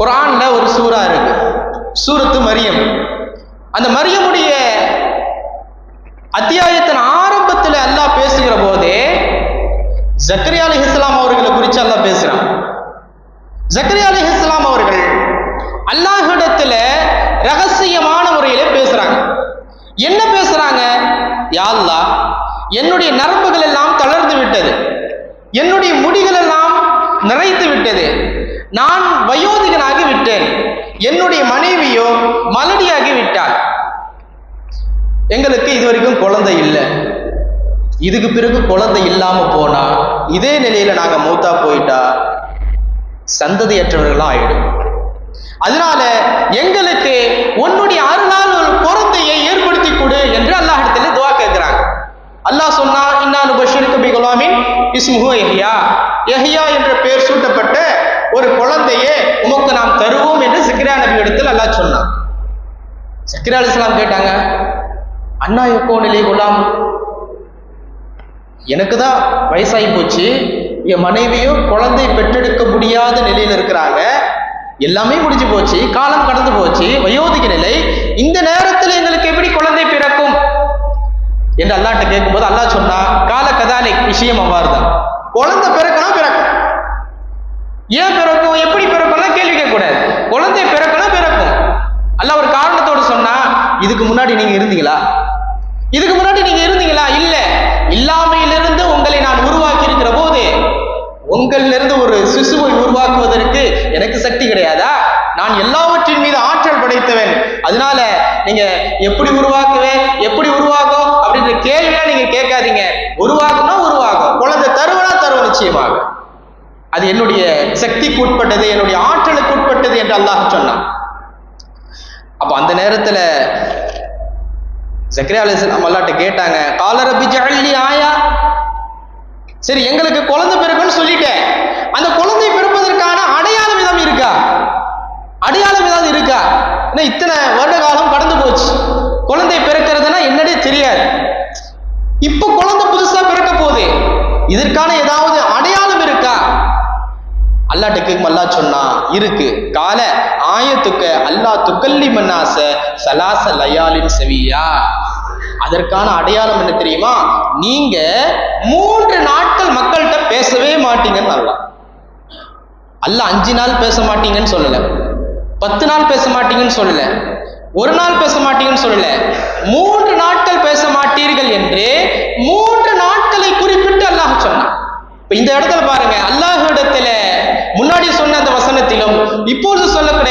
குர்ஆன்ல ஒரு சூரா இருக்கு, சூரத்து மரியம். அந்த மரியமுடைய அத்தியாயத்தின் ஆரம்பத்தில் அல்லாஹ் பேசுகிற போதே ஜக்கரியா அலைஹிஸ்ஸலாம் அவர்களை குறித்து அல்லாஹ் பேசுறான். ஜக்கரியா அலைஹிஸ்ஸலாம் அவர்கள் அல்லாஹ்விடத்துல ரகசியமான முறையில பேசுறாங்க. என்ன பேசுறாங்க? யா அல்லாஹ், என்னுடைய நரம்புகள் எல்லாம் தளர்ந்து விட்டது, என்னுடைய முடிகள் எல்லாம் நிறைத்து விட்டது, நான் வயோதிகனாகி விட்டேன், என்னுடைய மனைவியோ மலடியாகி விட்டார், எங்களுக்கு இதுவரைக்கும் குழந்தை இல்லை, இதுக்கு பிறகு குழந்தை இல்லாம போனா இதே நிலையில நாங்க மூத்தா போயிட்டா சந்ததியற்றவர்களா ஆயிடும். அதனால எங்களுக்கு உன்னுடைய அருளால் ஒரு குழந்தையை ஏற்படுத்தி கொடு என்று அல்லாஹ்விடத்துல துஆ கேட்கிறாங்க. அல்லாஹ் சொன்னா, இன்னா நுபஷ்ஷிருக பிகுலாமின் இஸ்முஹு யஹ்யா, யஹ்யா என்ற பெயர் சூட்டப்பட்ட ஒரு குழந்தையை உமக்கு நாம் தருவோம் என்று ஜக்கரியா நபியிடத்தில் அல்லாஹ் சொன்னான். ஜக்கரியா அலைஹிஸ்ஸலாம் கேட்டாங்க, அண்ணா யகூனு லி குலாம், எனக்கு தான் வயசாகி போச்சு, என் மனைவியும் குழந்தை பெற்றெடுக்க முடியாத நிலையில் இருக்கிறாங்க, எல்லாமே முடிஞ்சு போச்சு, காலம் கடந்து போச்சு, வயோதிக நிலை, இந்த நேரத்தில் எங்களுக்கு எப்படி குழந்தை பிறக்கும் என்று அல்லாஹ்ட்ட கேட்கும்போது அல்லாஹ் சொன்னா, கால கதாலிக், விஷயம் அவ்வாறு தான், குழந்தை பிறக்கணும் பிறக்கும். ஏன் பிறக்கும், எப்படி பிறக்கும்லாம் கேள்வி கேட்கக்கூடாது, குழந்தை பிறக்கணும் பிறக்கும். அல்லாஹ் ஒரு காரணத்தோடு சொன்னா, இதுக்கு முன்னாடி நீங்க இருந்தீங்களா, இதுக்கு முன்னாடி நீங்க இருந்தீங்களா? இல்ல, இல்லாமையிலிருந்து உங்களை நான் உருவாக்கி இருக்கிற போது உங்களிலிருந்து ஒரு சிசுவை உருவாக்குவதற்கு எனக்கு சக்தி கிடையாதா? நான் எல்லாவற்றின் மீது ஆற்றல் படைத்தவன், அதனால நீங்க எப்படி உருவாக்குவேன், எப்படி உருவாகும் அப்படின்ற கேள்வியெல்லாம் நீங்க கேட்காதீங்க. உருவாக்கணும் உருவாகும், குழந்தை தருவனா தருவ நிச்சயமாக, அது என்னுடைய சக்திக்கு உட்பட்டது, என்னுடைய ஆற்றலுக்கு உட்பட்டது என்று அல்லாஹ் சொன்னான். அப்ப அந்த நேரத்துல ஜக்கரியா அலைஹிஸ்ஸலாம் அல்லாஹ்ட்ட கேட்டாங்க, கால ரப்பி ஜஅல்னி ஆயா, சரி எங்களுக்கு குழந்தை பிறக்குன்னு சொல்லிட்டேன், அந்த குழந்தை பிறப்பதற்கான அடையாளம் ஏதாவது இருக்கா, அடையாளம் ஏதாவது இருக்கா? ஏன்னா இத்தனை வருட காலம் கடந்து போச்சு, குழந்தை பிறக்கிறதுனா என்னன்னே தெரியாது, இப்ப குழந்தை புதுசா பிறக்க போகுது, இதற்கான ஏதாவது அடையாளம் இருக்கா? அல்லாஹ்ட்ட கேட்கும், அல்லாஹ் சொன்னா இருக்கு. கால ஆயத்துக்க அல்லாஹ் துக்கல்லி மன்னாச சலாச லயாலின் செவியா, அதற்கான அடையாளம் என்ன தெரியுமா? நீங்க 3 நாட்கள் மக்கள்கிட்ட பேசவே மாட்டீங்கன்னு அல்லாஹ் 5 நாள் பேச மாட்டீங்கன்னு சொல்லல, 10 நாள் பேச மாட்டீங்கன்னு சொல்லல, 1 நாள் பேச மாட்டீங்கன்னு சொல்லல, 3 நாட்கள் பேச மாட்டீர்கள் என்று 3 நாட்களை குறிப்பிட்டு அல்லாஹ் சொன்னான். இப்ப இந்த இடத்துல பாருங்க, அல்லாஹ்விடத்துல முன்னாடி சொன்ன அந்த வசனத்திலும் இப்போது சொல்லக்கூடிய